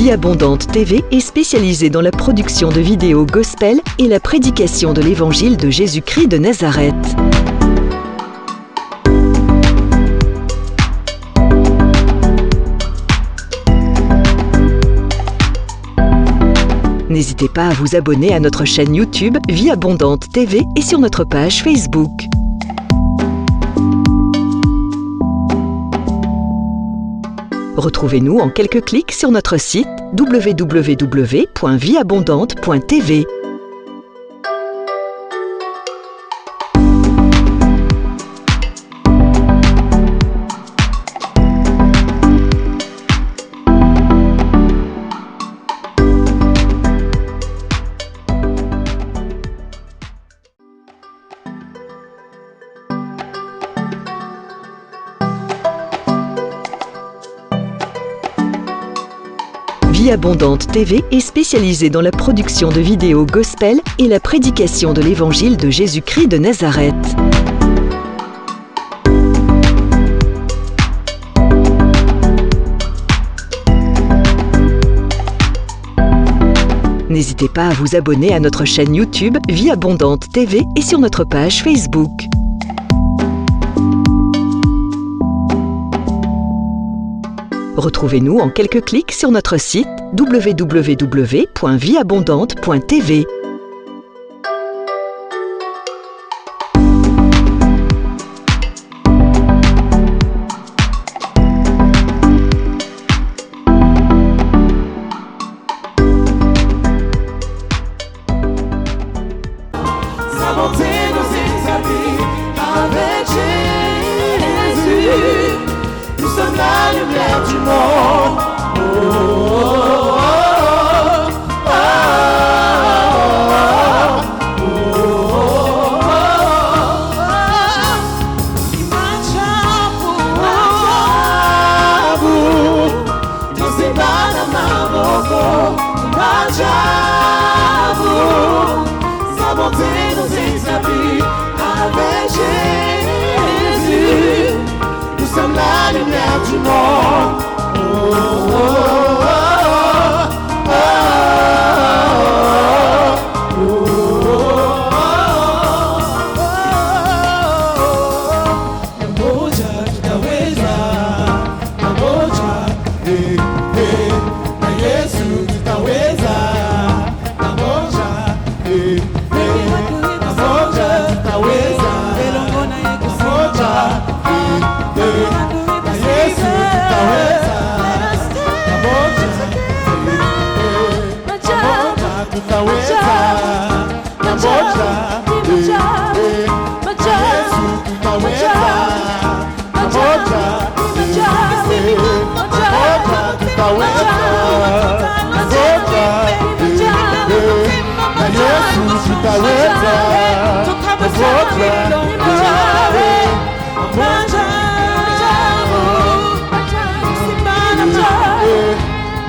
Vie Abondante TV est spécialisée dans la production de vidéos gospel et la prédication de l'évangile de Jésus-Christ de Nazareth. N'hésitez pas à vous abonner à notre chaîne YouTube Vie Abondante TV et sur notre page Facebook. Retrouvez-nous en quelques clics sur notre site www.vieabondante.tv. Vie Abondante TV est spécialisée dans la production de vidéos gospel et la prédication de l'évangile de Jésus-Christ de Nazareth. N'hésitez pas à vous abonner à notre chaîne YouTube Vie Abondante TV et sur notre page Facebook. Retrouvez-nous en quelques clics sur notre site www.vieabondante.tv. Sa bonté nous établit avec Jésus. Nous sommes la lumière du monde. Oh, oh, oh, oh, oh, Majabu, Tosebana Maboko, Majabu, sa bonté nous établit avec Jésus. Nous sommes la lumière du monde. Oh, oh, oh, oh, oh, Namoja tutaweza, namoja, na Yesu tutaweza, namoja, namoja tutaweza, namoja, na Yesu tutaweza, namoja, tutaweza, namoja, Yesu tutaweza, namoja, tutaweza, na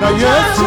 Yesu tutaweza, na Yesu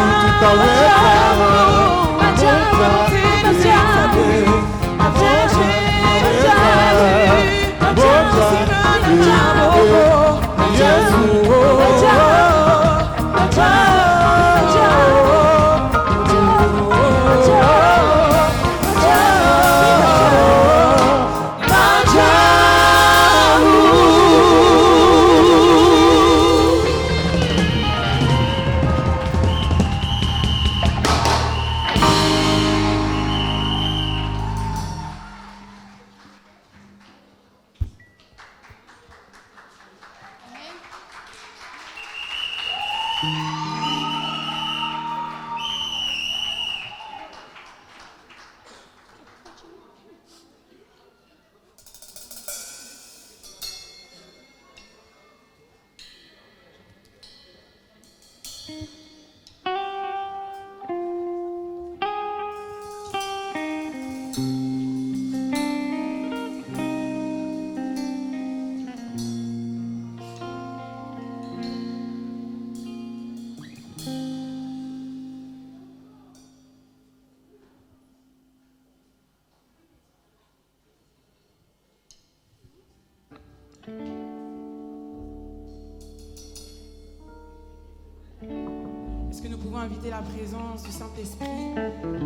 pouvons inviter la présence du Saint-Esprit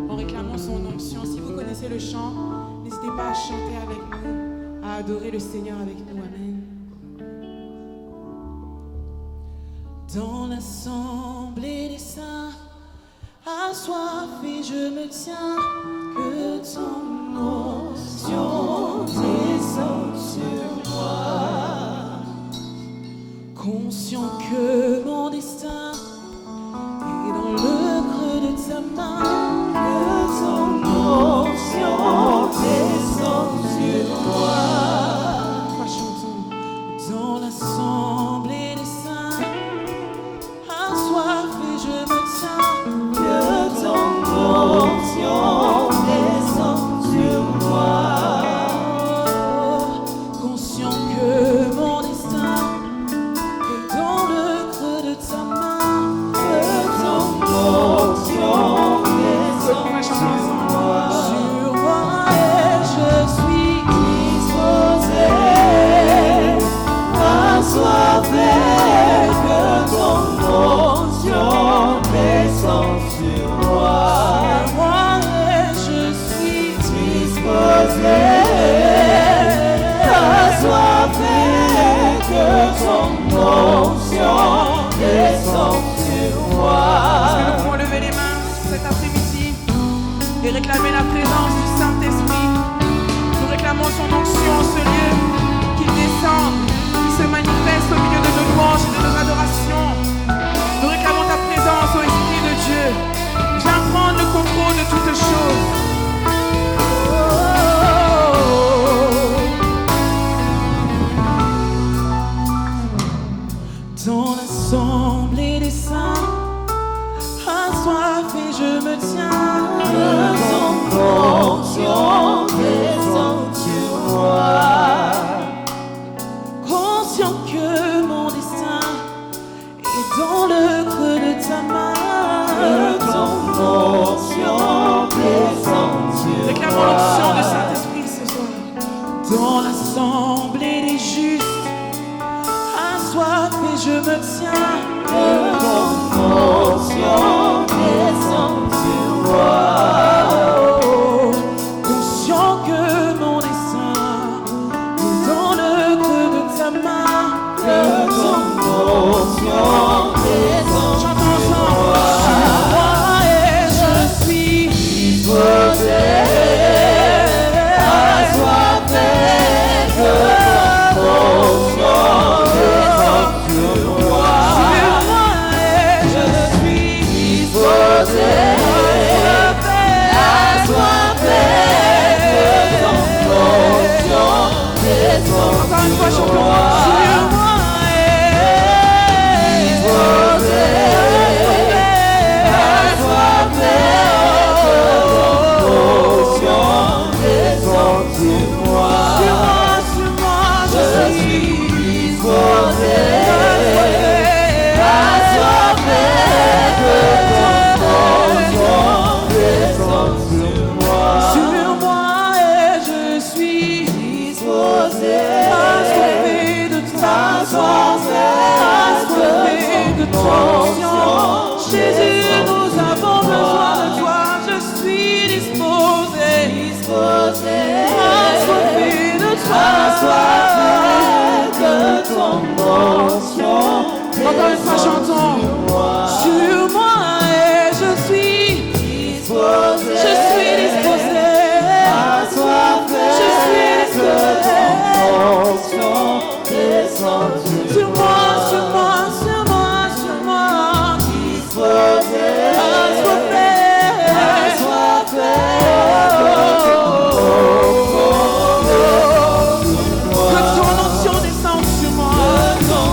en réclamant son onction. Si vous connaissez le chant, n'hésitez pas à chanter avec nous, à adorer le Seigneur avec nous. Amen. Dans l'assemblée des saints, assoiffé je me tiens, que ton onction descende sur moi. Conscient que mon destin est dans le creux de ta main, que ton onction descende sur moi. Chantons. Dans l'assemblée des saints, assoiffé je me tiens, que ton onction descende sur moi. Conscient que mon destin est dans le creux de ta main, que ton onction descende sur moi. Sur moi et je suis disposé, assoiffé, que ton onction descende sur moi. Sur moi et je suis disposé, assoiffé, que ton onction descende sur moi. Est-ce que nous pouvons lever les mains cet après-midi et réclamer la présence du Saint-Esprit? Nous réclamons son onction en ce lieu, qu'il descende, qu'il se manifeste au milieu de nos louanges et de nos adorations. Nous réclamons ta présence, ô Esprit de Dieu. Viens prendre le contrôle de toutes choses. Dans l'assemblée des saints, assoiffé je me tiens, que ton onction descende sur moi. Conscient que mon destin est dans le creux de ta main, que ton onction descende sur moi. Réclamons l'onction du Saint-Esprit ce soir. Dans l'assemblée des justes, assoiffé je me tiens, que ton onction descende sur moi. Conscient que mon destin est dans le creux de ta main, que ton onction descende sur moi. Sur moi et je suis disposé, assoiffé, que ton onction descende sur moi. Sur moi et je suis disposé, assoiffé, que ton onction descende. Encore une fois, chantons. Sur moi et disposé, assoiffé, que ton onction descende sur moi. Sur moi, je suis disposé, assoiffé, que ton onction descende sur moi. Sur moi et je suis disposé, assoiffé de ta force, assoiffé de ton onction. Jésus, nous avons besoin de toi. Je suis disposé, assoiffé de toi, assoiffé de ton onction. Encore une fois, chantons. Sur moi et je suis disposé, assoiffé, je suis disposé, que ton onction descende sur moi, sur moi, sur moi, sur moi. Disposé, assoiffé, assoiffé, que ton onction descende sur moi. Que ton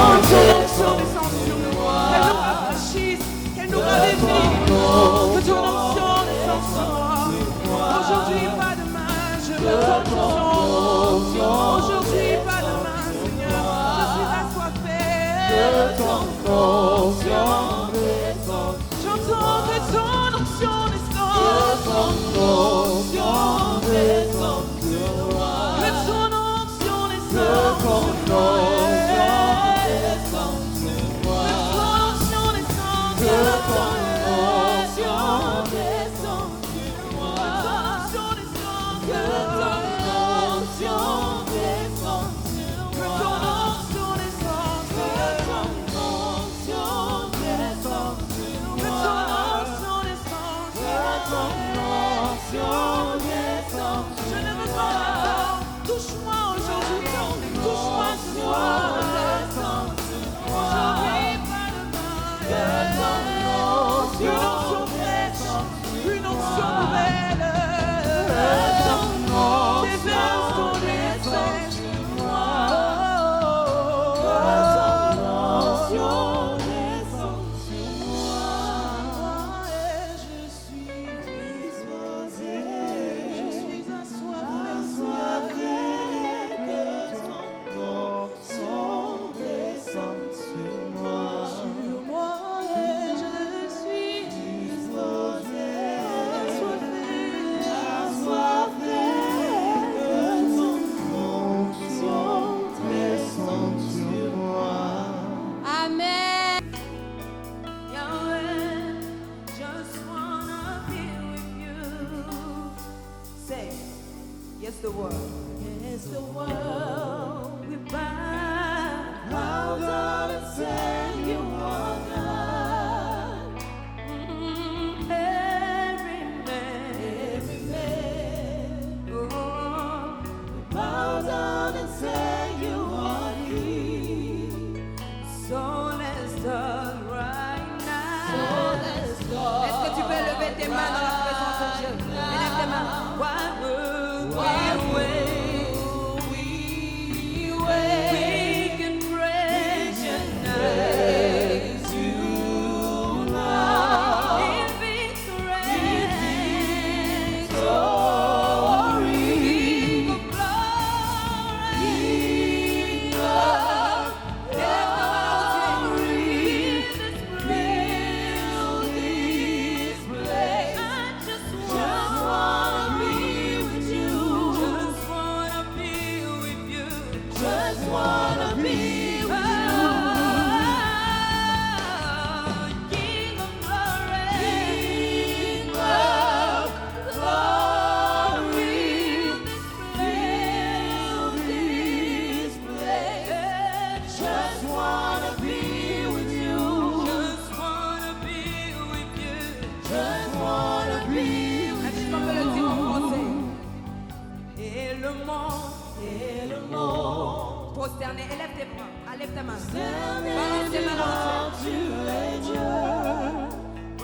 onction descende sur moi. Qu'elle nous rafraîchisse, qu'elle nous ravivifie. Que ton onction descende sur moi. Aujourd'hui, pas demain, je veux ton onction. Aujourd'hui, pas demain, Seigneur, je suis assoiffé. Que ton onction descende. J'entends que ton onction descende. Que ton onction descende sur moi. Que ton onction descende. Que ton onction descende sur moi. Que ton onction descende. Yes, the world. Yes, the world. We bow. Bow down and say you are God. Every man. Oh. Bow down and say you are King. So let's start right now. So let's start. Est-ce que tu peux lever tes mains dans la présence de Dieu? Élève tes mains. Why would we wait? We can praise you now. Praise you now. In victory. Glory. King of glory. King of glory. Fill this place. I just Just wanna be with you. just wanna be with you. Just wanna be with you. King of glory. King of glory. Fill this place. Just wanna be with you. Just wanna be with you. Just wanna be with Est-ce you. qu'on peut le dire en français? Et le monde prosterné, élève tes bras, lève ta main. Balance tes mains dans le ciel. Oh,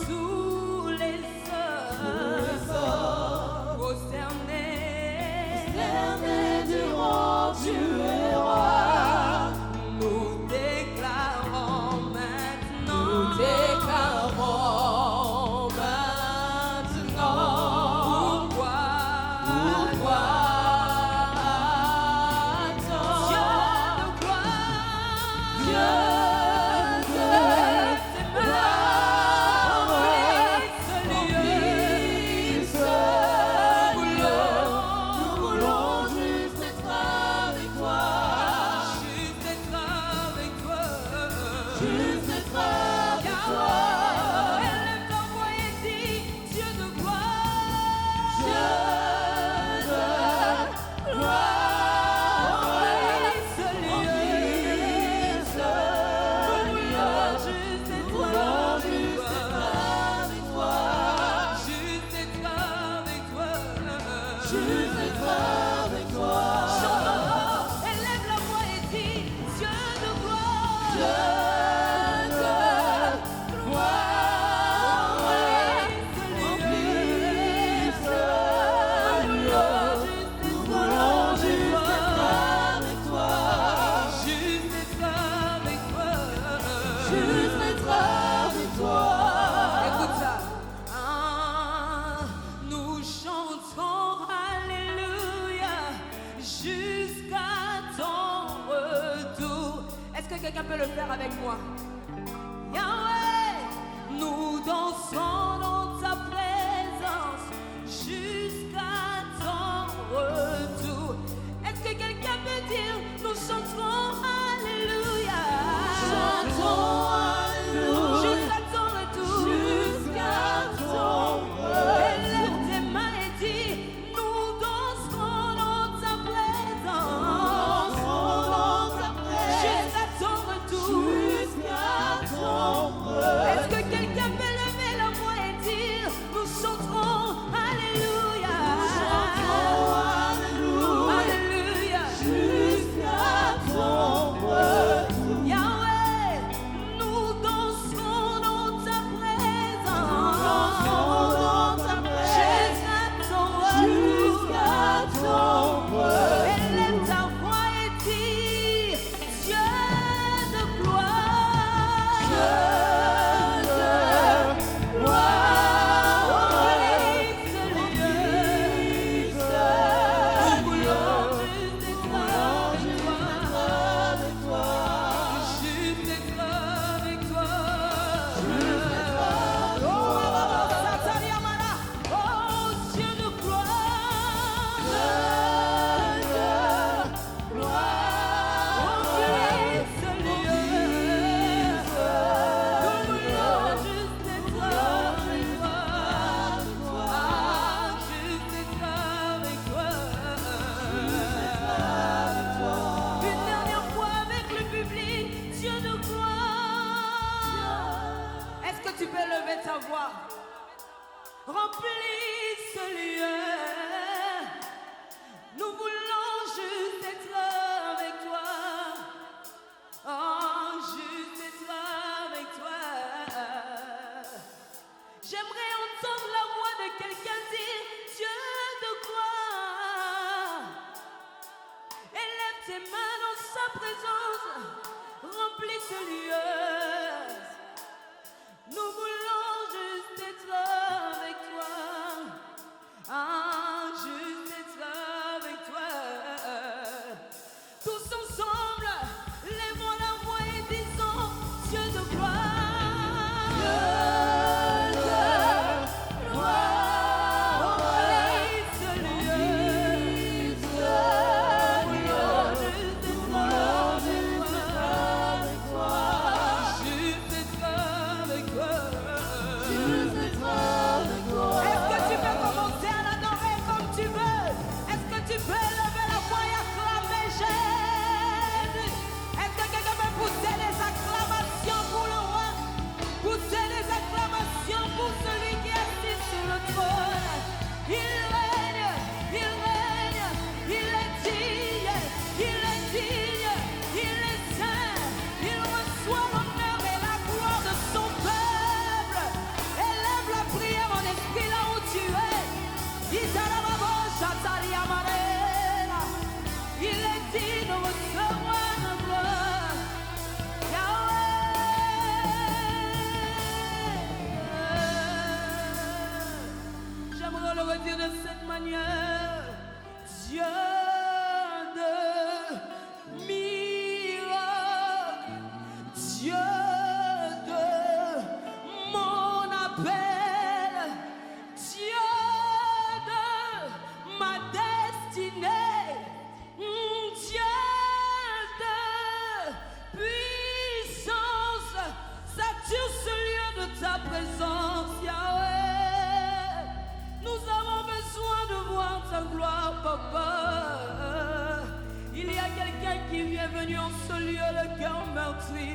tous les hommes prosternés, Devant tu es roi. nous déclarons maintenant. Déclarons maintenant. Pourquoi Pourquoi Dieu attends? de gloire, Dieu de gloire, remplis ce lieu. Nous voulons juste être avec toi. juste être avec toi. Juste être avec toi. Élève ta voix et dis Dieu de gloire. Dieu de gloire, Remplis ce lieu. remplis ce lieu. Juste être Nous voulons avec juste être toi. avec toi. Juste être avec toi. Juste être avec toi. Chante-le, élève la voix et dis Dieu de gloire. Dieu de gloire, remplis ce lieu. Nous voulons juste être avec toi. Juste être avec toi. Juste être avec toi. Écoute ça. Nous chantons Alléluia jusqu'à ton retour. Est-ce que quelqu'un peut le faire avec moi? Yahweh, nous dansons dans ta présence jusqu'à ton retour. Est-ce que quelqu'un peut dire nous chanterons Alléluia? Chantons Alléluia. Jusqu'à ton retour. Jusqu'à ton retour. Élève tes mains et dis nous danserons dans ta présence. Dansons dans ta présence. Jusqu'à ton retour. Jusqu'à ton retour. Est-ce que quelqu'un peut lever la voix présence remplit ce lieu. Nous voulons juste être avec toi. Ah, juste être avec toi. Tous ensemble, lèvons la voix et disons Dieu de gloire. Dieu de gloire, remplis ce lieu. Juste être avec toi. Est-ce que tu peux commencer à l'adorer comme tu veux? Est-ce que tu peux lever la voix et acclamer Jésus? Est-ce que quelqu'un peut pousser les acclamations pour le roi? Pousser les acclamations pour celui qui est assis sur le trône. Il règne, il règne, il est digne, il est digne, il est saint. Il reçoit l'honneur et la gloire de son peuple. Élève la prière en esprit là où tu es. Il est digne de recevoir la gloire. Yahweh. J'aimerais le redire de cette manière. Dieu de miracles, Dieu de mon appel, Dieu de ma destinée, Dieu de puissance, sature ce lieu de ta présence, Yahweh. Nous avons besoin de voir ta gloire, Papa. Il y a quelqu'un qui vient venu en ce lieu, le cœur meurtri.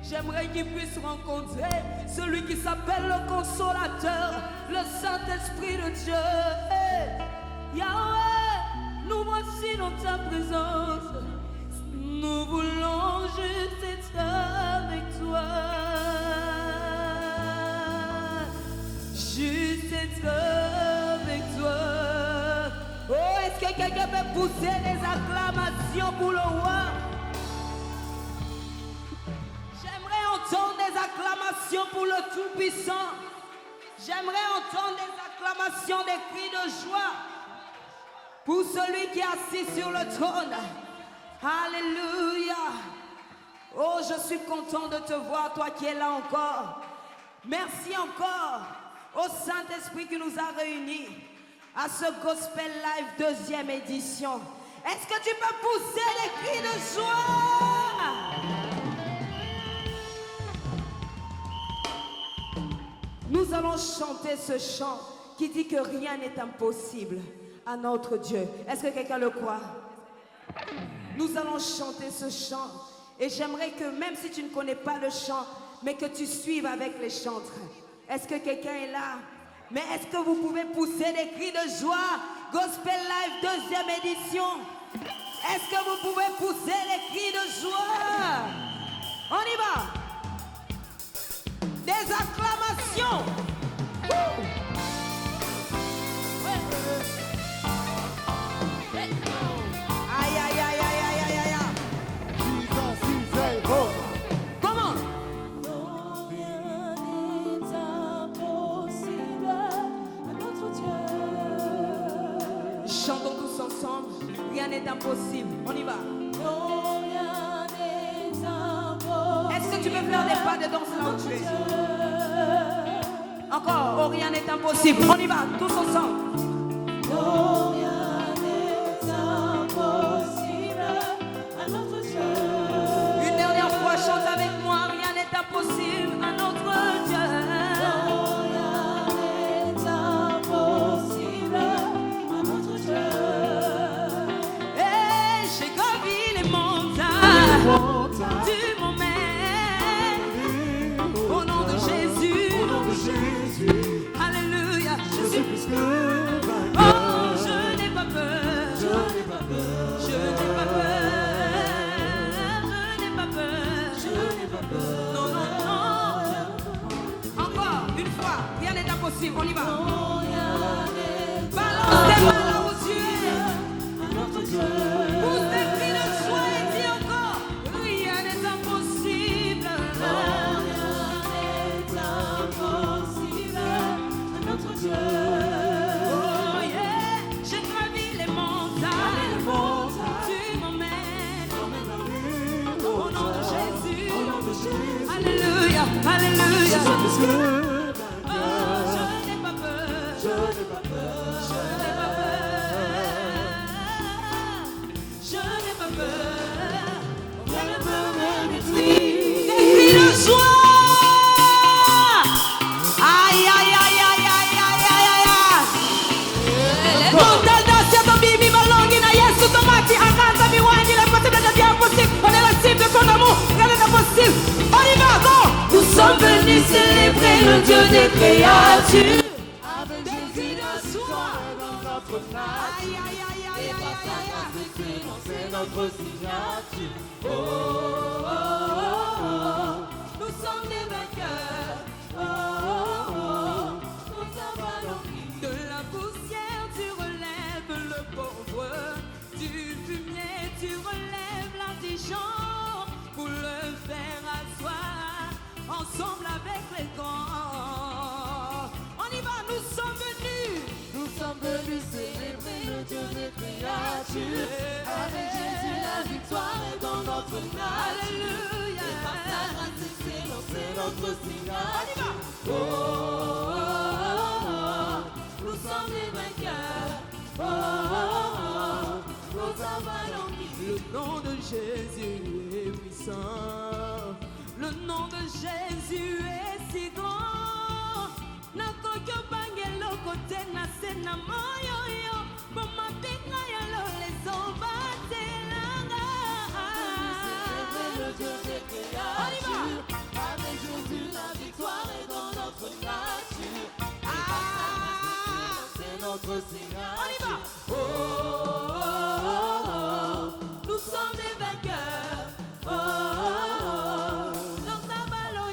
J'aimerais qu'il puisse rencontrer celui qui s'appelle le Consolateur, le Saint-Esprit de Dieu. Hey, Yahweh, nous voici dans ta présence. Nous voulons juste être avec toi. Juste être avec toi. Oh, est-ce que quelqu'un peut pousser des acclamations pour le roi? J'aimerais entendre des acclamations pour le Tout-Puissant. J'aimerais entendre des acclamations, des cris de joie pour celui qui est assis sur le trône. Alléluia. Oh, je suis content de te voir, toi qui es là encore. Merci encore au Saint-Esprit qui nous a réunis à ce Gospel Live 2e édition. Est-ce que tu peux pousser les cris de joie? Nous allons chanter ce chant qui dit que rien n'est impossible à notre Dieu. Est-ce que quelqu'un le croit? Nous allons chanter ce chant et j'aimerais que même si tu ne connais pas le chant, mais que tu suives avec les chantres. Est-ce que quelqu'un est là? Mais est-ce que vous pouvez pousser des cris de joie? Gospel Live 2e édition. Est-ce que vous pouvez pousser les cris de joie? On y va. Des acclamations. Aïe, aïe, aïe, aïe, aïe, aïe, aïe. Comment? Chantons tous ensemble. Rien n'est impossible. On y va. Est-ce que tu peux faire des pas de danse là où tu es? Encore. Oh, rien n'est impossible. On y va. Tous ensemble. Oh, rien n'est impossible à notre Dieu. Une dernière fois, chante avec moi. Rien n'est impossible à notre Dieu. Oh, rien n'est impossible à notre Dieu. Et j'ai gravi les montagnes du moment. Au nom de Jésus. Alléluia. Je suis plus que Nous sommes venus célébrer le Dieu des créatures. Avec Jésus, la victoire est dans notre nature. Et par sa grâce d'excellence, c'est notre signature. Oh, oh, oh, oh. Nous sommes des vainqueurs. Oh, oh, oh. Nous avons De la poussière tu relèves le pauvre, du fumier tu relèves l'indigent, pour le faire asseoir ensemble avec les grands. On y va, nous sommes venus célébrer le Dieu des créatures. Avec Jésus, la victoire est dans notre nature. Alléluia. Et par sa grâce d'excellence, c'est notre signature. Oh, oh, oh, oh. Nous sommes les vainqueurs. Oh, oh, oh. Nous avons Le nom de Jésus est puissant. Le nom de Jésus est si grand. Nakoko bangelo kote na sena moyo yo. Boma pinga ya lo les ombatelanga. le Dieu des créatures. Avec Jésus, la victoire est dans notre nature. Et par sa grâce d'excellence, c'est notre signature. On y va. Oh, oh, oh, oh. Nous sommes des vainqueurs. Oh, oh, oh. Dans ta ballon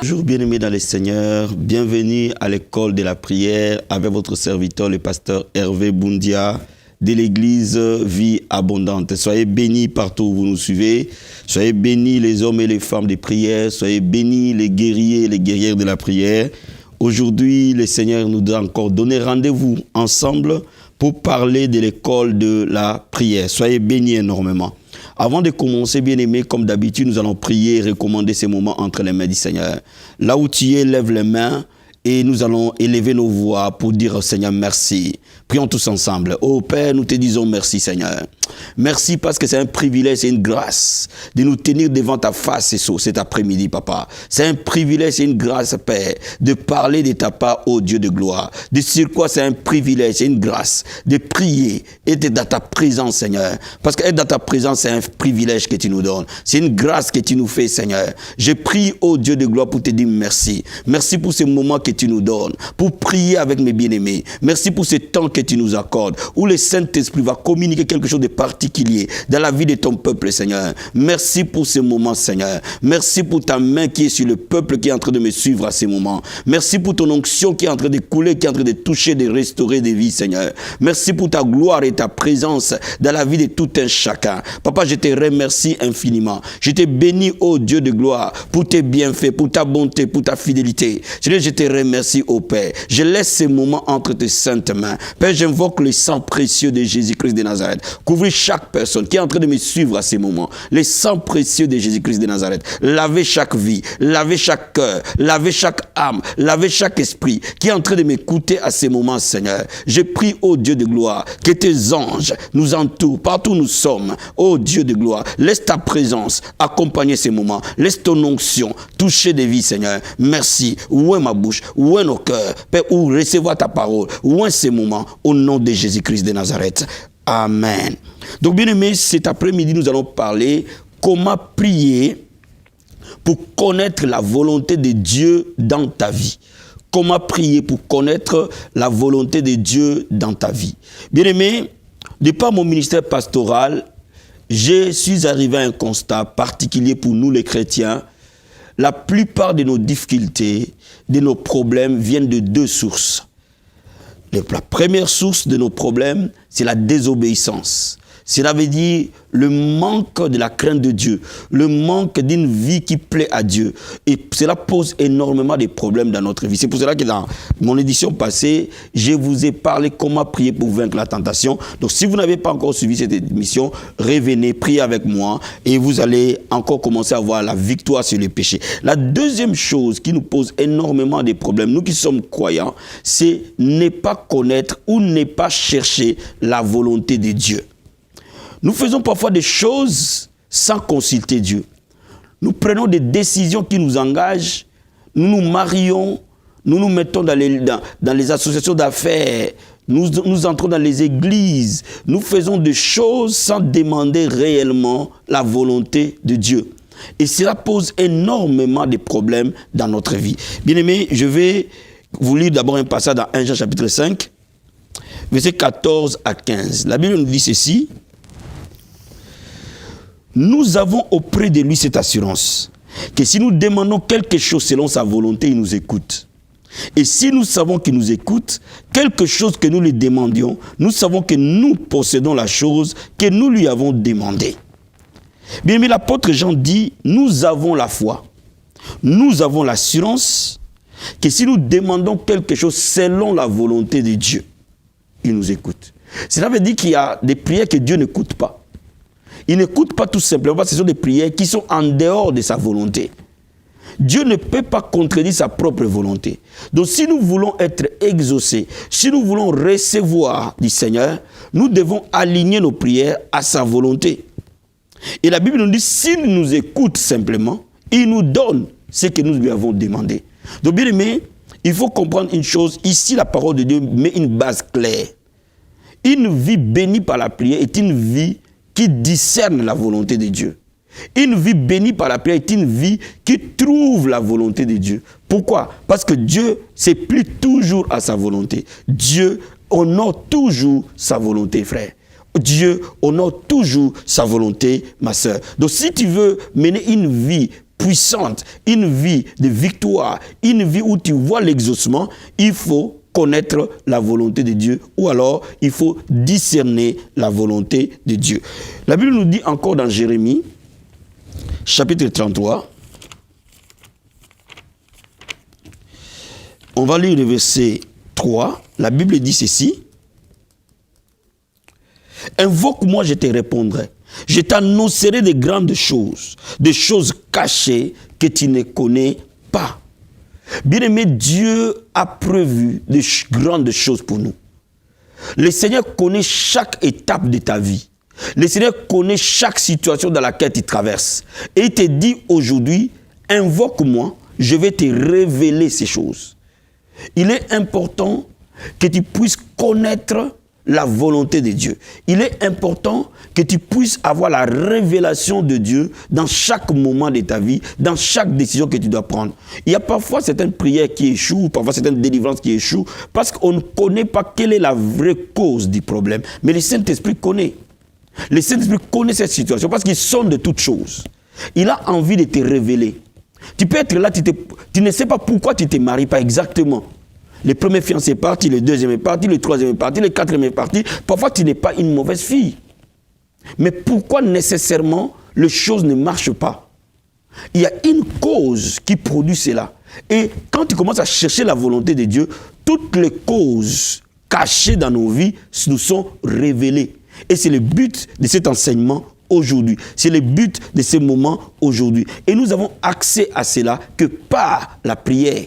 Bonjour bien-aimés dans les Seigneurs, bienvenue à l'école de la prière avec votre serviteur, le pasteur Hervé Boundia de l'église Vie Abondante. Soyez bénis partout où vous nous suivez, soyez bénis les hommes et les femmes de prière, soyez bénis les guerriers et les guerrières de la prière. Aujourd'hui, le Seigneur nous a encore donné rendez-vous ensemble pour parler de l'école de la prière. Soyez bénis énormément. Avant de commencer, bien-aimés, comme d'habitude, nous allons prier et recommander ces moments entre les mains du Seigneur. Là où tu es, lève les mains et nous allons élever nos voix pour dire au Seigneur merci. Prions tous ensemble. Oh Père, nous te disons merci Seigneur. Merci parce que c'est un privilège, c'est une grâce de nous tenir devant ta face cet après-midi, Papa. C'est un privilège, c'est une grâce, Père, de parler de ta part, ô Dieu de gloire. De sur quoi c'est un privilège, c'est une grâce de prier et d'être dans ta présence, Seigneur. Parce qu'être dans ta présence, c'est un privilège que tu nous donnes. C'est une grâce que tu nous fais, Seigneur. Je prie, ô Dieu de gloire, pour te dire merci. Merci pour ce moment que tu nous donnes, pour prier avec mes bien-aimés. Merci pour ce temps que tu nous accordes, où le Saint-Esprit va communiquer quelque chose de particulier dans la vie de ton peuple, Seigneur. Merci pour ce moment, Seigneur. Merci pour ta main qui est sur le peuple qui est en train de me suivre à ce moment. Merci pour ton onction qui est en train de couler, qui est en train de toucher, de restaurer des vies, Seigneur. Merci pour ta gloire et ta présence dans la vie de tout un chacun. Papa, je te remercie infiniment. Je te bénis, ô Dieu de gloire, pour tes bienfaits, pour ta bonté, pour ta fidélité. Je te remercie, ô Père. Je laisse ces moments entre tes saintes mains. Père, j'invoque le sang précieux de Jésus-Christ de Nazareth. Couvrez chaque personne qui est en train de me suivre à ces moments. Le sang précieux de Jésus-Christ de Nazareth. Lavez chaque vie, lavez chaque cœur, lavez chaque âme, lavez chaque esprit qui est en train de m'écouter à ces moments, Seigneur. Je prie, ô Dieu de gloire, que tes anges nous entourent partout où nous sommes. Ô Dieu de gloire, laisse ta présence accompagner ces moments. Laisse ton onction toucher des vies, Seigneur. Merci. Où est ma bouche? Où est nos cœurs? Père, où recevoir ta parole? Où est ces moments? Au nom de Jésus-Christ de Nazareth. Amen. Donc, bien aimé, cet après-midi, nous allons parler comment prier pour connaître la volonté de Dieu dans ta vie. Comment prier pour connaître la volonté de Dieu dans ta vie. Bien aimé, de par mon ministère pastoral, je suis arrivé à un constat particulier pour nous les chrétiens. La plupart de nos difficultés, de nos problèmes viennent de deux sources. La première source de nos problèmes, c'est la désobéissance. Cela veut dire le manque de la crainte de Dieu, le manque d'une vie qui plaît à Dieu. Et cela pose énormément de problèmes dans notre vie. C'est pour cela que dans mon édition passée, je vous ai parlé comment prier pour vaincre la tentation. Donc si vous n'avez pas encore suivi cette émission, revenez, priez avec moi et vous allez encore commencer à voir la victoire sur les péchés. La deuxième chose qui nous pose énormément de problèmes, nous qui sommes croyants, c'est ne pas connaître ou ne pas chercher la volonté de Dieu. Nous faisons parfois des choses sans consulter Dieu. Nous prenons des décisions qui nous engagent, nous nous marions, nous nous mettons dans les associations d'affaires, nous entrons dans les églises, nous faisons des choses sans demander réellement la volonté de Dieu. Et cela pose énormément de problèmes dans notre vie. Bien-aimés, je vais vous lire d'abord un passage dans 1 Jean chapitre 5, versets 14 à 15. La Bible nous dit ceci. Nous avons auprès de lui cette assurance que si nous demandons quelque chose selon sa volonté, il nous écoute. Et si nous savons qu'il nous écoute, quelque chose que nous lui demandions, nous savons que nous possédons la chose que nous lui avons demandée. Bien, mais l'apôtre Jean dit, nous avons la foi, nous avons l'assurance que si nous demandons quelque chose selon la volonté de Dieu, il nous écoute. Cela veut dire qu'il y a des prières que Dieu n'écoute pas. Il n'écoute pas tout simplement parce que ce sont des prières qui sont en dehors de sa volonté. Dieu ne peut pas contredire sa propre volonté. Donc si nous voulons être exaucés, si nous voulons recevoir du Seigneur, nous devons aligner nos prières à sa volonté. Et la Bible nous dit, s'il nous écoute simplement, il nous donne ce que nous lui avons demandé. Donc bien aimé, il faut comprendre une chose. Ici, la parole de Dieu met une base claire. Une vie bénie par la prière est une vie qui discerne la volonté de Dieu. Une vie bénie par la prière est une vie qui trouve la volonté de Dieu. Pourquoi? Parce que Dieu se plie toujours à sa volonté. Dieu honore toujours sa volonté, frère. Dieu honore toujours sa volonté, ma sœur. Donc si tu veux mener une vie puissante, une vie de victoire, une vie où tu vois l'exaucement, il faut connaître la volonté de Dieu, ou alors il faut discerner la volonté de Dieu. La Bible nous dit encore dans Jérémie, chapitre 33, on va lire le verset 3, la Bible dit ceci: invoque-moi, je te répondrai. Je t'annoncerai de grandes choses, des choses cachées que tu ne connais pas. Bien-aimé, Dieu a prévu de grandes choses pour nous. Le Seigneur connaît chaque étape de ta vie. Le Seigneur connaît chaque situation dans laquelle tu traverses. Et il te dit aujourd'hui, invoque-moi, je vais te révéler ces choses. Il est important que tu puisses connaître la volonté de Dieu. Il est important que tu puisses avoir la révélation de Dieu dans chaque moment de ta vie, dans chaque décision que tu dois prendre. Il y a parfois certaines prières qui échouent, parfois certaines délivrances qui échouent, parce qu'on ne connaît pas quelle est la vraie cause du problème. Mais le Saint-Esprit connaît. Le Saint-Esprit connaît cette situation parce qu'il sonde de toutes choses. Il a envie de te révéler. Tu peux être là, tu ne sais pas pourquoi tu ne te maries pas exactement. Le premier fiancé est parti, le deuxième est parti, le troisième est parti, le quatrième est parti. Parfois, tu n'es pas une mauvaise fille. Mais pourquoi nécessairement les choses ne marchent pas? Il y a une cause qui produit cela. Et quand tu commences à chercher la volonté de Dieu, toutes les causes cachées dans nos vies nous sont révélées. Et c'est le but de cet enseignement aujourd'hui. C'est le but de ce moment aujourd'hui. Et nous avons accès à cela que par la prière.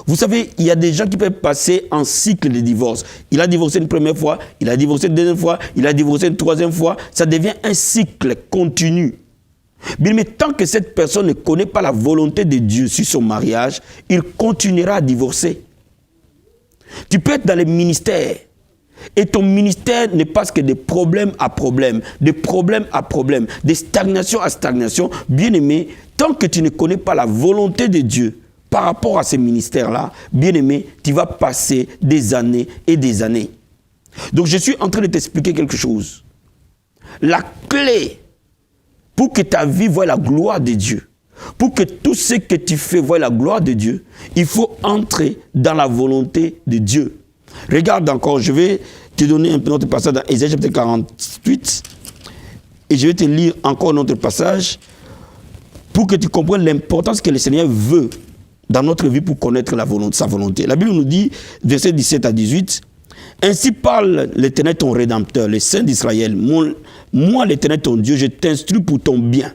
Vous savez, il y a des gens qui peuvent passer en cycle de divorce. Il a divorcé une première fois, il a divorcé une deuxième fois, il a divorcé une troisième fois. Ça devient un cycle continu. Mais tant que cette personne ne connaît pas la volonté de Dieu sur son mariage, il continuera à divorcer. Tu peux être dans le ministère et ton ministère ne passe que de problème à problème, de problème à problème, de stagnation à stagnation. Bien-aimé, tant que tu ne connais pas la volonté de Dieu par rapport à ces ministères-là, bien-aimé, tu vas passer des années et des années. Donc je suis en train de t'expliquer quelque chose. La clé pour que ta vie voie la gloire de Dieu, pour que tout ce que tu fais voie la gloire de Dieu, il faut entrer dans la volonté de Dieu. Regarde encore, je vais te donner un autre passage dans Ésaïe chapitre 48 et je vais te lire encore un autre passage pour que tu comprennes l'importance que le Seigneur veut dans notre vie pour connaître sa volonté. La Bible nous dit, versets 17 à 18, « Ainsi parle l'Éternel ton Rédempteur, le Saint d'Israël. Moi, l'Éternel ton Dieu, je t'instruis pour ton bien.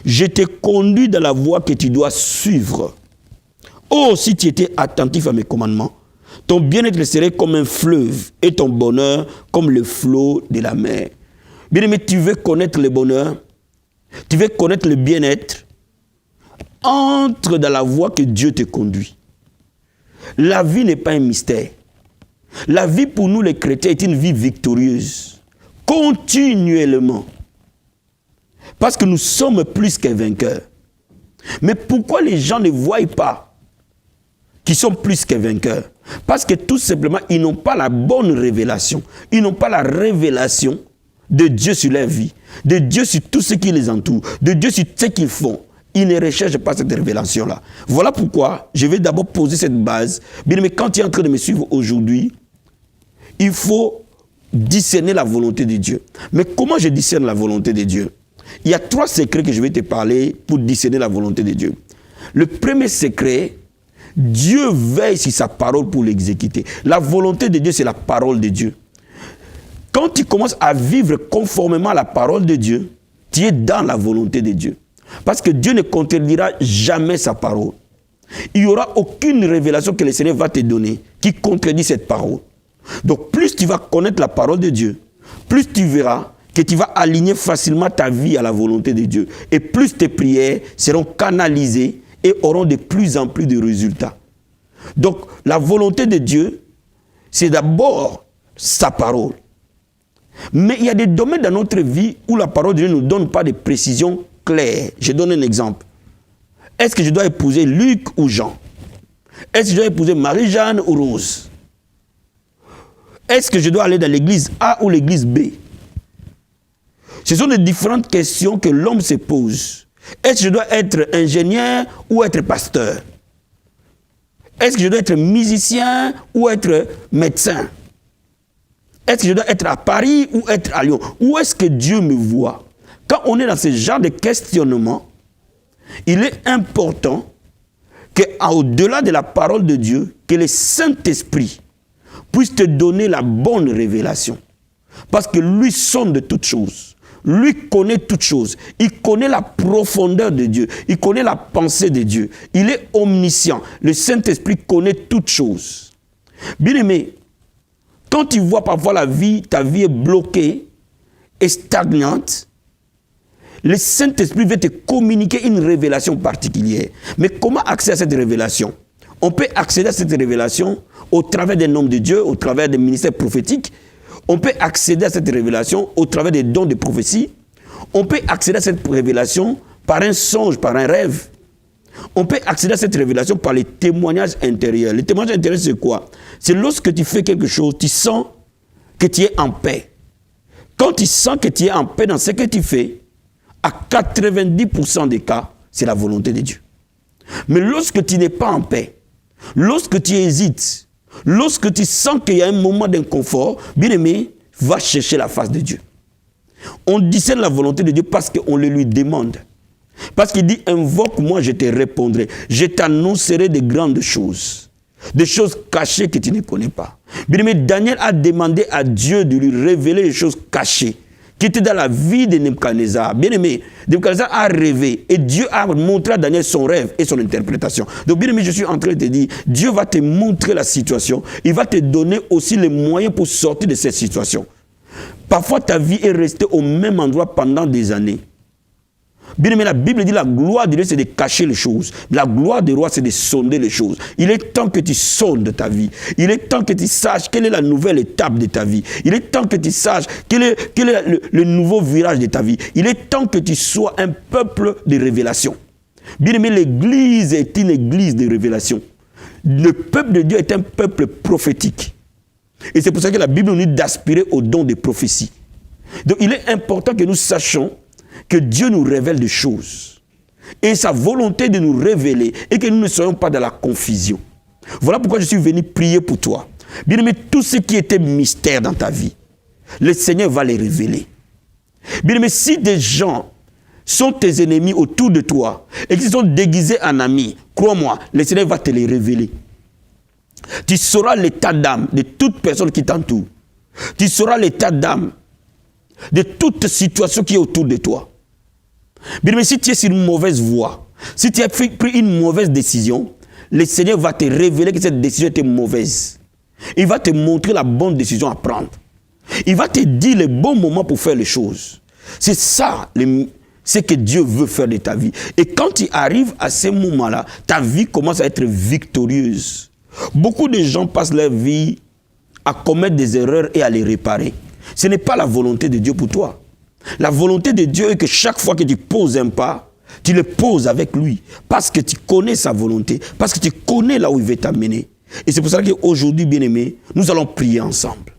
Je te conduis dans la voie que tu dois suivre. Oh, si tu étais attentif à mes commandements, ton bien-être serait comme un fleuve et ton bonheur comme le flot de la mer. » Bien-aimé, tu veux connaître le bonheur, tu veux connaître le bien-être, entre dans la voie que Dieu te conduit. La vie n'est pas un mystère. La vie pour nous les chrétiens est une vie victorieuse, continuellement. Parce que nous sommes plus que vainqueurs. Mais pourquoi les gens ne voient pas qu'ils sont plus que vainqueurs? Parce que tout simplement, ils n'ont pas la bonne révélation. Ils n'ont pas la révélation de Dieu sur leur vie, de Dieu sur tout ce qui les entoure, de Dieu sur ce qu'ils font. Ils ne recherchent pas cette révélation-là. Voilà pourquoi je vais d'abord poser cette base. Bien, mais quand tu es en train de me suivre aujourd'hui, il faut discerner la volonté de Dieu. Mais comment je discerne la volonté de Dieu? Il y a 3 secrets que je vais te parler pour discerner la volonté de Dieu. Le premier secret, Dieu veille sur sa parole pour l'exécuter. La volonté de Dieu, c'est la parole de Dieu. Quand tu commences à vivre conformément à la parole de Dieu, tu es dans la volonté de Dieu. Parce que Dieu ne contredira jamais sa parole. Il n'y aura aucune révélation que le Seigneur va te donner qui contredit cette parole. Donc plus tu vas connaître la parole de Dieu, plus tu verras que tu vas aligner facilement ta vie à la volonté de Dieu. Et plus tes prières seront canalisées et auront de plus en plus de résultats. Donc la volonté de Dieu, c'est d'abord sa parole. Mais il y a des domaines dans notre vie où la parole de Dieu ne nous donne pas de précisions claires. Je donne un exemple. Est-ce que je dois épouser Luc ou Jean? Est-ce que je dois épouser Marie-Jeanne ou Rose? Est-ce que je dois aller dans l'église A ou l'église B? Ce sont des différentes questions que l'homme se pose. Est-ce que je dois être ingénieur ou être pasteur? Est-ce que je dois être musicien ou être médecin? Est-ce que je dois être à Paris ou être à Lyon? Où est-ce que Dieu me voit? Quand on est dans ce genre de questionnement, il est important qu'au-delà de la parole de Dieu, que le Saint-Esprit puisse te donner la bonne révélation. Parce que lui sonde toutes choses. Lui connaît toutes choses. Il connaît la profondeur de Dieu. Il connaît la pensée de Dieu. Il est omniscient. Le Saint-Esprit connaît toutes choses. Bien aimé, quand tu vois parfois ta vie est bloquée et stagnante, le Saint-Esprit veut te communiquer une révélation particulière. Mais comment accéder à cette révélation? On peut accéder à cette révélation au travers des noms de Dieu, au travers des ministères prophétiques. On peut accéder à cette révélation au travers des dons de prophétie. On peut accéder à cette révélation par un songe, par un rêve. On peut accéder à cette révélation par les témoignages intérieurs. Les témoignages intérieurs, c'est quoi? C'est lorsque tu fais quelque chose, tu sens que tu es en paix. Quand tu sens que tu es en paix dans ce que tu fais, à 90% des cas, c'est la volonté de Dieu. Mais lorsque tu n'es pas en paix, lorsque tu hésites, lorsque tu sens qu'il y a un moment d'inconfort, bien aimé, va chercher la face de Dieu. On discerne la volonté de Dieu parce qu'on le lui demande. Parce qu'il dit, invoque-moi, je te répondrai. Je t'annoncerai de grandes choses. Des choses cachées que tu ne connais pas. Bien aimé, Daniel a demandé à Dieu de lui révéler les choses cachées qui étaient dans la vie de Nebuchadnezzar. Bien aimé, Nebuchadnezzar a rêvé et Dieu a montré à Daniel son rêve et son interprétation. Donc bien aimé, je suis en train de te dire, Dieu va te montrer la situation. Il va te donner aussi les moyens pour sortir de cette situation. Parfois, ta vie est restée au même endroit pendant des années. Bien aimé, la Bible dit la gloire de Dieu, c'est de cacher les choses. La gloire du roi, c'est de sonder les choses. Il est temps que tu sondes ta vie. Il est temps que tu saches quelle est la nouvelle étape de ta vie. Il est temps que tu saches quel est le nouveau virage de ta vie. Il est temps que tu sois un peuple de révélation. Bien aimé, l'Église est une église de révélation. Le peuple de Dieu est un peuple prophétique. Et c'est pour ça que la Bible nous dit d'aspirer au don de prophétie. Donc il est important que nous sachions que Dieu nous révèle des choses. Et sa volonté de nous révéler et que nous ne soyons pas dans la confusion. Voilà pourquoi je suis venu prier pour toi. Bien aimé, tout ce qui était mystère dans ta vie, le Seigneur va les révéler. Bien aimé, si des gens sont tes ennemis autour de toi et qu'ils sont déguisés en amis, crois-moi, le Seigneur va te les révéler. Tu sauras l'état d'âme de toute personne qui t'entoure. Tu sauras l'état d'âme de toute situation qui est autour de toi. Bien, mais si tu es sur une mauvaise voie, si tu as pris une mauvaise décision, le Seigneur va te révéler que cette décision était mauvaise. Il va te montrer la bonne décision à prendre. Il va te dire le bon moment pour faire les choses. C'est ça, ce que Dieu veut faire de ta vie. Et quand tu arrives à ce moment-là, ta vie commence à être victorieuse. Beaucoup de gens passent leur vie à commettre des erreurs et à les réparer. Ce n'est pas la volonté de Dieu pour toi. La volonté de Dieu est que chaque fois que tu poses un pas, tu le poses avec lui. Parce que tu connais sa volonté. Parce que tu connais là où il veut t'amener. Et c'est pour ça qu'aujourd'hui, bien-aimés, nous allons prier ensemble.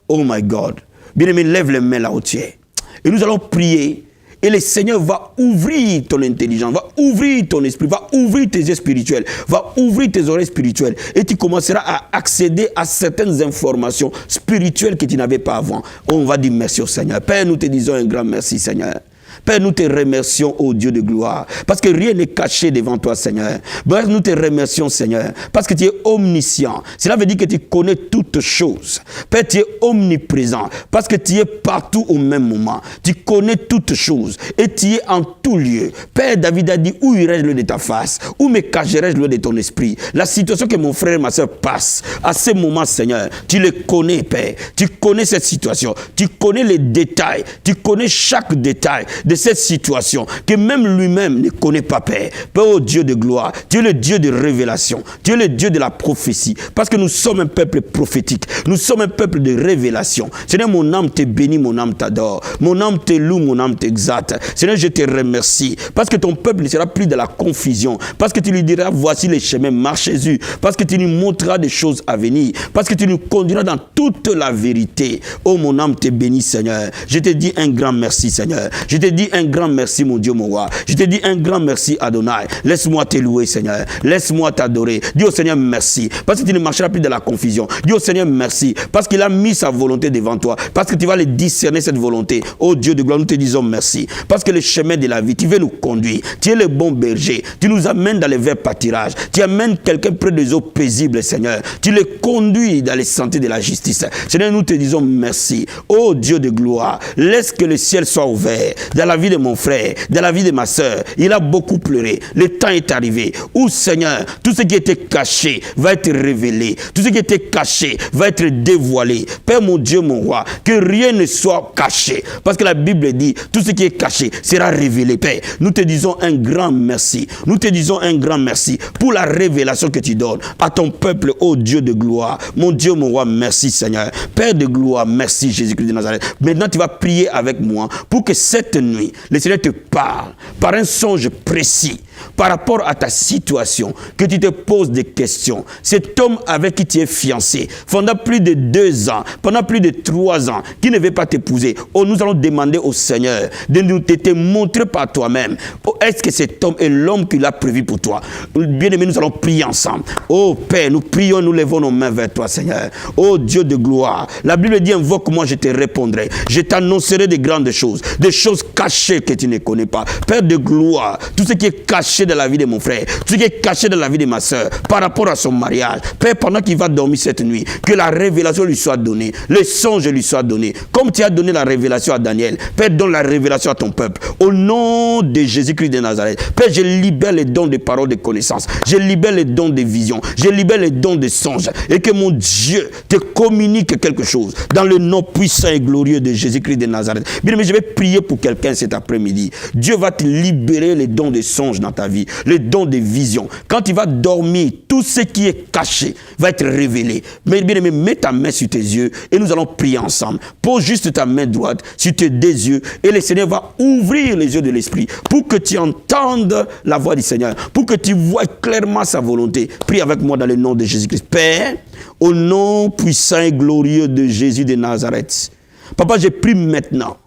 Oh my God. Bien-aimé, lève les mains là où tu es. Et nous allons prier. Et le Seigneur va ouvrir ton intelligence, va ouvrir ton esprit, va ouvrir tes yeux spirituels, va ouvrir tes oreilles spirituelles. Et tu commenceras à accéder à certaines informations spirituelles que tu n'avais pas avant. On va dire merci au Seigneur. Père, nous te disons un grand merci, Seigneur. Père, nous te remercions, ô Dieu de gloire, parce que rien n'est caché devant toi, Seigneur. Père, nous te remercions, Seigneur, parce que tu es omniscient. Cela veut dire que tu connais toutes choses. Père, tu es omniprésent, parce que tu es partout au même moment. Tu connais toutes choses et tu es en tout lieu. Père, David a dit, où irai-je loin de ta face? Où me cacherai-je loin de ton esprit? La situation que mon frère et ma soeur passent, à ce moment, Seigneur, tu le connais, Père. Tu connais cette situation. Tu connais les détails. Tu connais chaque détail de cette situation que même lui-même ne connaît pas, Père. Père, oh Dieu de gloire, tu es le Dieu de révélation, tu es le Dieu de la prophétie, parce que nous sommes un peuple prophétique, nous sommes un peuple de révélation. Seigneur, mon âme te bénit, mon âme t'adore, mon âme te loue, mon âme t'exalte. Seigneur, je te remercie, parce que ton peuple ne sera plus dans la confusion, parce que tu lui diras, voici les chemins, marche Jésus, parce que tu lui montreras des choses à venir, parce que tu nous conduiras dans toute la vérité. Oh, mon âme te bénit, Seigneur. Je te dis un grand merci, Seigneur. Je te dis un grand merci, mon Dieu, mon roi. Je te dis un grand merci, Adonai. Laisse-moi te louer, Seigneur. Laisse-moi t'adorer. Dis au Seigneur merci, parce que tu ne marcheras plus dans la confusion. Dis au Seigneur merci, parce qu'il a mis sa volonté devant toi, parce que tu vas le discerner, cette volonté. Oh Dieu de gloire, nous te disons merci, parce que le chemin de la vie, tu veux nous conduire. Tu es le bon berger. Tu nous amènes dans les verts pâtirages. Tu amènes quelqu'un près des eaux paisibles, Seigneur. Tu le conduis dans les sentiers de la justice. Seigneur, nous te disons merci. Oh Dieu de gloire, laisse que le ciel soit ouvert dans la vie de mon frère, dans la vie de ma soeur. Il a beaucoup pleuré. Le temps est arrivé où, Seigneur, tout ce qui était caché va être révélé. Tout ce qui était caché va être dévoilé. Père mon Dieu, mon roi, que rien ne soit caché. Parce que la Bible dit, tout ce qui est caché sera révélé. Père, nous te disons un grand merci. Nous te disons un grand merci pour la révélation que tu donnes à ton peuple, ô Dieu de gloire. Mon Dieu, mon roi, merci Seigneur. Père de gloire, merci Jésus-Christ de Nazareth. Maintenant, tu vas prier avec moi pour que cette nuit, le Seigneur te parle par un songe précis par rapport à ta situation, que tu te poses des questions. Cet homme avec qui tu es fiancé, pendant plus de 2 ans, pendant plus de 3 ans, qui ne veut pas t'épouser, oh, nous allons demander au Seigneur de nous te montrer par toi-même. Oh, est-ce que cet homme est l'homme qu'il a prévu pour toi? Bien-aimés, nous allons prier ensemble. Oh Père, nous prions, nous levons nos mains vers toi, Seigneur. Oh Dieu de gloire, la Bible dit, invoque-moi, je te répondrai. Je t'annoncerai de grandes choses, des choses cachées que tu ne connais pas. Père de gloire, tout ce qui est caché de la vie de mon frère, tout ce qui est caché de la vie de ma soeur, par rapport à son mariage, Père, pendant qu'il va dormir cette nuit, que la révélation lui soit donnée, le songe lui soit donné, comme tu as donné la révélation à Daniel. Père, donne la révélation à ton peuple, au nom de Jésus-Christ de Nazareth. Père, je libère les dons de paroles de connaissance, je libère les dons de vision, je libère les dons de songes, et que mon Dieu te communique quelque chose, dans le nom puissant et glorieux de Jésus-Christ de Nazareth. Bien, mais je vais prier pour quelqu'un cet après-midi. Dieu va te libérer les dons de songes dans ta vie, les dons de vision. Quand tu vas dormir, tout ce qui est caché va être révélé. Mais bien aimé, mets ta main sur tes yeux et nous allons prier ensemble. Pose juste ta main droite sur tes 2 yeux et le Seigneur va ouvrir les yeux de l'esprit pour que tu entendes la voix du Seigneur, pour que tu vois clairement sa volonté. Prie avec moi dans le nom de Jésus-Christ. Père, au nom puissant et glorieux de Jésus de Nazareth, Papa, je prie maintenant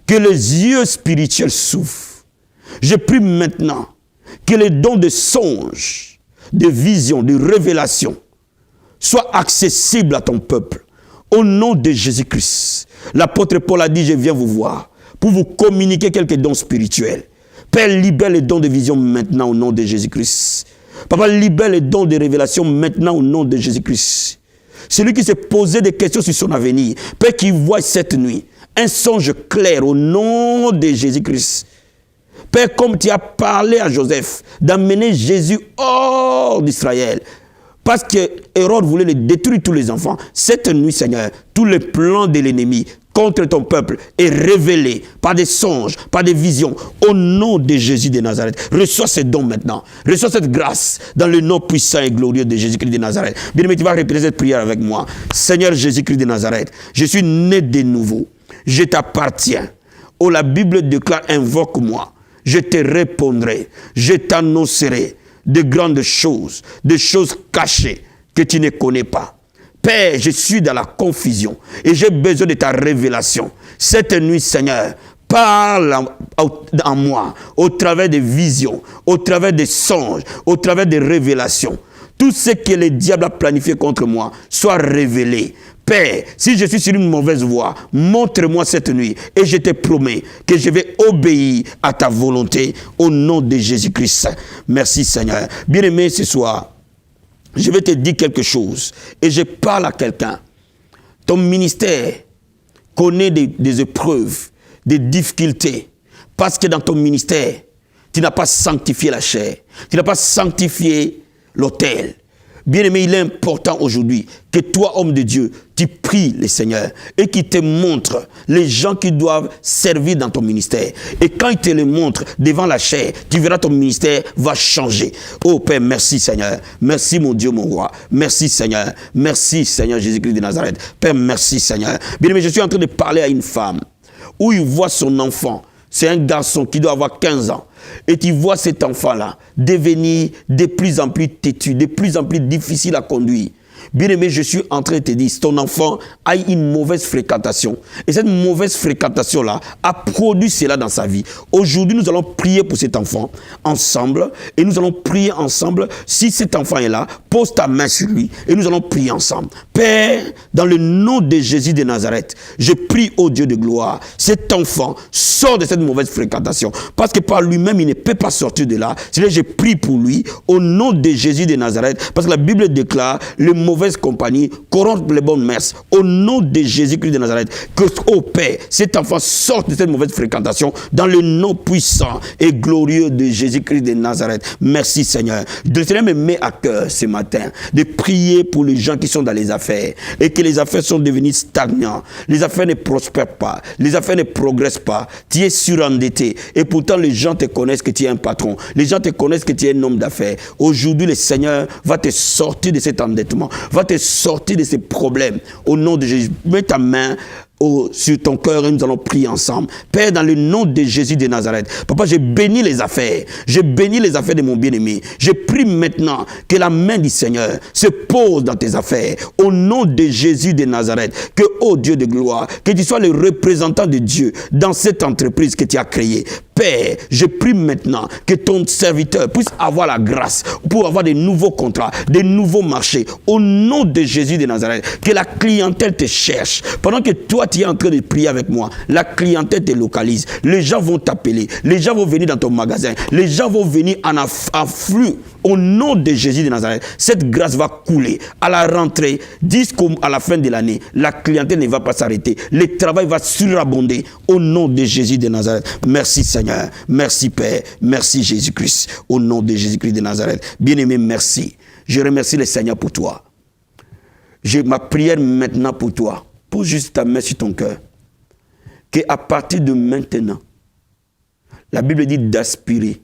que les yeux spirituels s'ouvrent. Je prie maintenant que les dons de songe, de vision, de révélation soient accessibles à ton peuple. Au nom de Jésus-Christ, l'apôtre Paul a dit, je viens vous voir pour vous communiquer quelques dons spirituels. Père, libère les dons de vision maintenant au nom de Jésus-Christ. Papa, libère les dons de révélation maintenant au nom de Jésus-Christ. Celui qui s'est posé des questions sur son avenir, Père, qui voit cette nuit un songe clair au nom de Jésus-Christ. Père, comme tu as parlé à Joseph d'amener Jésus hors d'Israël, parce que Hérode voulait détruire tous les enfants, cette nuit, Seigneur, tous les plans de l'ennemi contre ton peuple est révélé par des songes, par des visions, au nom de Jésus de Nazareth. Reçois ces dons maintenant. Reçois cette grâce dans le nom puissant et glorieux de Jésus-Christ de Nazareth. Bien-aimé, tu vas répéter cette prière avec moi. Seigneur Jésus-Christ de Nazareth, je suis né de nouveau. Je t'appartiens. Oh, la Bible déclare, invoque-moi. Je te répondrai, je t'annoncerai de grandes choses, des choses cachées que tu ne connais pas. Père, je suis dans la confusion et j'ai besoin de ta révélation. Cette nuit, Seigneur, parle en moi au travers des visions, au travers des songes, au travers des révélations. Tout ce que le diable a planifié contre moi soit révélé. Père, si je suis sur une mauvaise voie, montre-moi cette nuit et je te promets que je vais obéir à ta volonté au nom de Jésus-Christ. Merci Seigneur. Bien-aimé, ce soir, je vais te dire quelque chose et je parle à quelqu'un. Ton ministère connaît des épreuves, des difficultés parce que dans ton ministère, tu n'as pas sanctifié la chair, tu n'as pas sanctifié l'autel. Bien-aimé, il est important aujourd'hui que toi, homme de Dieu, tu pries le Seigneur et qu'il te montre les gens qui doivent servir dans ton ministère. Et quand il te les montre devant la chair, tu verras ton ministère va changer. Oh Père, merci Seigneur. Merci mon Dieu, mon roi. Merci Seigneur. Merci Seigneur Jésus-Christ de Nazareth. Père, merci Seigneur. Bien-aimé, je suis en train de parler à une femme où il voit son enfant. C'est un garçon qui doit avoir 15 ans. Et tu vois cet enfant-là devenir de plus en plus têtu, de plus en plus difficile à conduire. Bien-aimé, je suis en train de te dire, ton enfant a une mauvaise fréquentation. Et cette mauvaise fréquentation-là a produit cela dans sa vie. Aujourd'hui, nous allons prier pour cet enfant ensemble. Et nous allons prier ensemble. Si cet enfant est là, pose ta main sur lui. Et nous allons prier ensemble. Père, dans le nom de Jésus de Nazareth, je prie au Dieu de gloire. Cet enfant sort de cette mauvaise fréquentation. Parce que par lui-même, il ne peut pas sortir de là. C'est-à-dire, je prie pour lui au nom de Jésus de Nazareth. Parce que la Bible déclare, les mauvaises compagnies corrompent les bonnes mœurs. Au nom de Jésus-Christ de Nazareth, que, ô Père, cet enfant sorte de cette mauvaise fréquentation dans le nom puissant et glorieux de Jésus-Christ de Nazareth. Merci Seigneur. Le Seigneur me met à cœur ce matin de prier pour les gens qui sont dans les affaires et que les affaires sont devenues stagnantes. Les affaires ne prospèrent pas. Les affaires ne progressent pas. Tu es surendetté et pourtant les gens te connaissent que tu es un patron. Les gens te connaissent que tu es un homme d'affaires. Aujourd'hui, le Seigneur va te sortir de cet endettement, va te sortir de ces problèmes. Au nom de Jésus, mets ta main sur ton cœur et nous allons prier ensemble. Père, dans le nom de Jésus de Nazareth, Papa, j'ai béni les affaires. J'ai béni les affaires de mon bien-aimé. Je prie maintenant que la main du Seigneur se pose dans tes affaires. Au nom de Jésus de Nazareth, que, ô Dieu de gloire, que tu sois le représentant de Dieu dans cette entreprise que tu as créée. Père, je prie maintenant que ton serviteur puisse avoir la grâce pour avoir des nouveaux contrats, des nouveaux marchés. Au nom de Jésus de Nazareth, que la clientèle te cherche. Pendant que toi, tu es en train de prier avec moi, la clientèle te localise. Les gens vont t'appeler. Les gens vont venir dans ton magasin. Les gens vont venir en afflux. Au nom de Jésus de Nazareth, cette grâce va couler. À la rentrée, jusqu'à la fin de l'année, la clientèle ne va pas s'arrêter. Le travail va surabonder. Au nom de Jésus de Nazareth. Merci Seigneur. Merci Père. Merci Jésus-Christ. Au nom de Jésus-Christ de Nazareth. Bien-aimé, merci. Je remercie le Seigneur pour toi. J'ai ma prière maintenant pour toi. Pose juste ta main sur ton cœur. Qu'à partir de maintenant, la Bible dit d'aspirer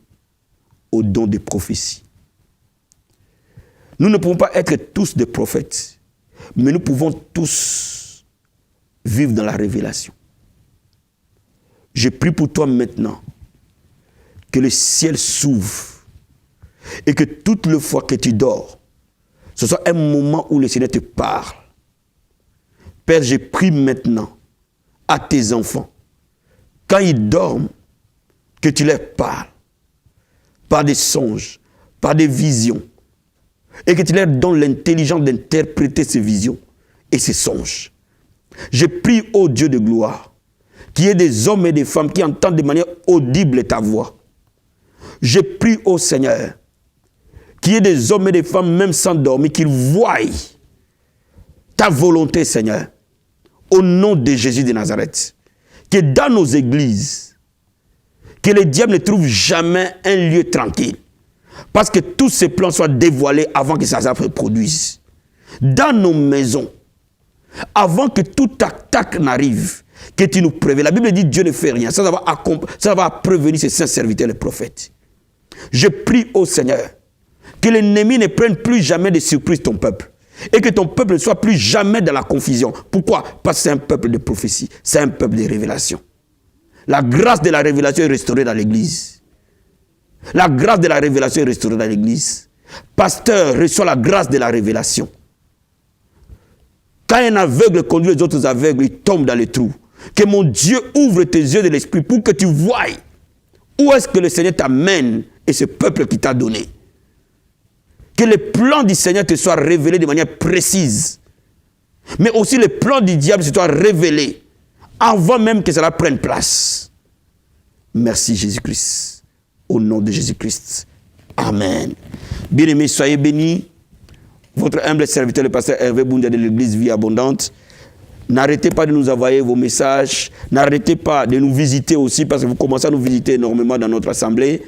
au don de prophétie. Nous ne pouvons pas être tous des prophètes, mais nous pouvons tous vivre dans la révélation. Je prie pour toi maintenant que le ciel s'ouvre et que toute le fois que tu dors, ce soit un moment où le Seigneur te parle. Père, je prie maintenant à tes enfants, quand ils dorment, que tu leur parles par des songes, par des visions, et que tu leur donnes l'intelligence d'interpréter ces visions et ces songes. Je prie au Dieu de gloire, qu'il y ait des hommes et des femmes qui entendent de manière audible ta voix. Je prie au Seigneur, qu'il y ait des hommes et des femmes, même sans dormir, qu'ils voient ta volonté, Seigneur, au nom de Jésus de Nazareth. Que dans nos églises, que les diables ne trouvent jamais un lieu tranquille. Parce que tous ces plans soient dévoilés avant que ça se produise. Dans nos maisons, avant que toute attaque n'arrive, que tu nous préviens. La Bible dit Dieu ne fait rien. Ça va prévenir ses saints serviteurs, les prophètes. Je prie au Seigneur que l'ennemi ne prenne plus jamais de surprise ton peuple. Et que ton peuple ne soit plus jamais dans la confusion. Pourquoi? Parce que c'est un peuple de prophétie. C'est un peuple de révélation. La grâce de la révélation est restaurée dans l'église. La grâce de la révélation est restaurée dans l'église. Pasteur reçoit la grâce de la révélation. Quand un aveugle conduit les autres aveugles, il tombe dans le trou. Que mon Dieu ouvre tes yeux de l'esprit pour que tu voies où est-ce que le Seigneur t'amène et ce peuple qui t'a donné. Que les plans du Seigneur te soient révélés de manière précise. Mais aussi les plans du diable se soient révélés avant même que cela prenne place. Merci Jésus-Christ. Au nom de Jésus-Christ. Amen. Bien-aimés, soyez bénis. Votre humble serviteur, le pasteur Hervé Boundia de l'église Vie Abondante. N'arrêtez pas de nous envoyer vos messages. N'arrêtez pas de nous visiter aussi parce que vous commencez à nous visiter énormément dans notre assemblée.